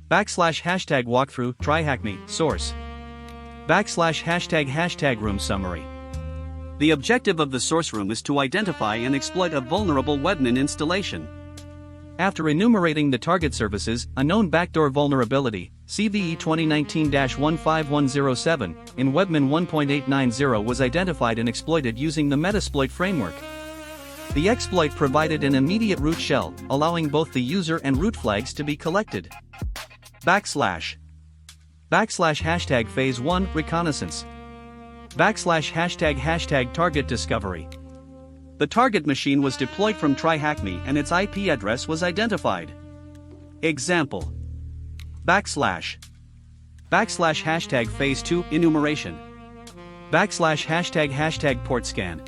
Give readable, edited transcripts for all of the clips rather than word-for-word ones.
## walkthrough TryHackMe Source ## room summary. The objective of the source room is to identify and exploit a vulnerable Webmin installation. After enumerating the target services, a known backdoor vulnerability, CVE 2019-15107, in Webmin 1.890 was identified and exploited using the Metasploit Framework. The exploit provided an immediate root shell, allowing both the user and root flags to be collected. ## phase 1 reconnaissance ## target discovery. The target machine was deployed from TryHackMe and its IP address was identified. Example: ## phase 2 enumeration ## port scan.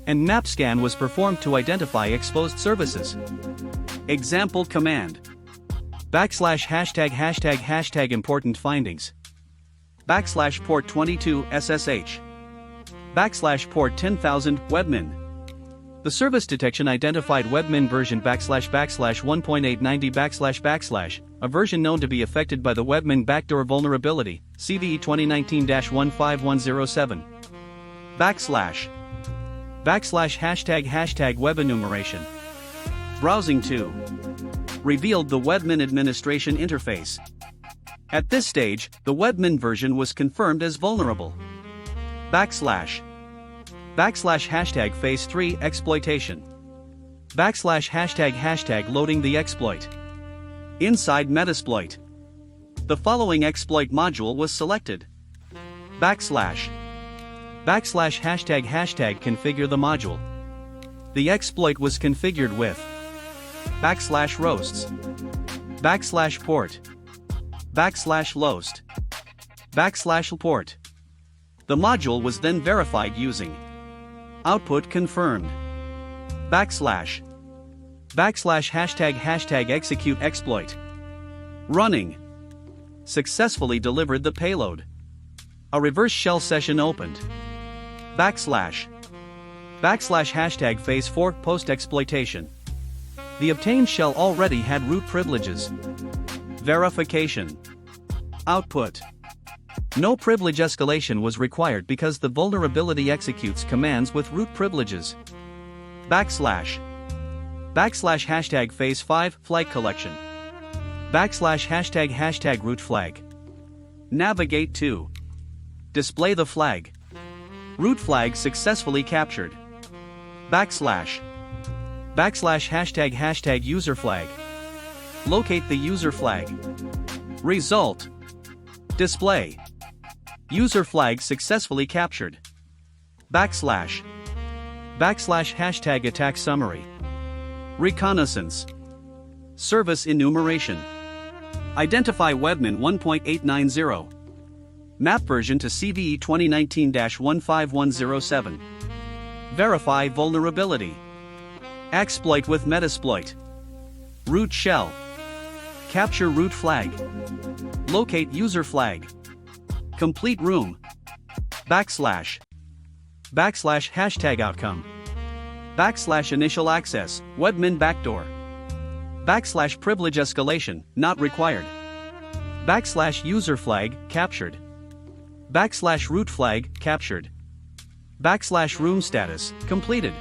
And Nmap scan was performed to identify exposed services. Example command: ## important findings /port 22 SSH /port 10,000 Webmin. The service detection identified Webmin version //1.890 //, a version known to be affected by the Webmin backdoor vulnerability, CVE 2019-15107. ## web enumeration. Browsing to revealed the Webmin administration interface. At this stage, the Webmin version was confirmed as vulnerable. ## phase 3 exploitation ## loading the exploit. Inside Metasploit, the following exploit module was selected. ## configure the module. The exploit was configured with /roasts /port /loast /port. The module was then verified using output confirmed ## execute exploit. Running. Successfully delivered the payload. A reverse shell session opened. ## phase 4 post exploitation. The obtained shell already had root privileges. Verification. Output. No privilege escalation was required because the vulnerability executes commands with root privileges. ## phase 5 flag collection. ## root flag. Navigate to display the flag. Root flag successfully captured. ## user flag. Locate the user flag. Result. Display. User flag successfully captured. ## attack summary. Reconnaissance. Service enumeration. Identify Webmin 1.890. Map version to CVE 2019-15107. Verify vulnerability. Exploit with Metasploit. Root shell. Capture root flag. Locate user flag. Complete room. ## outcome. # initial access, Webmin backdoor. # privilege escalation, not required. # user flag, captured. # root flag, captured. # room status, completed.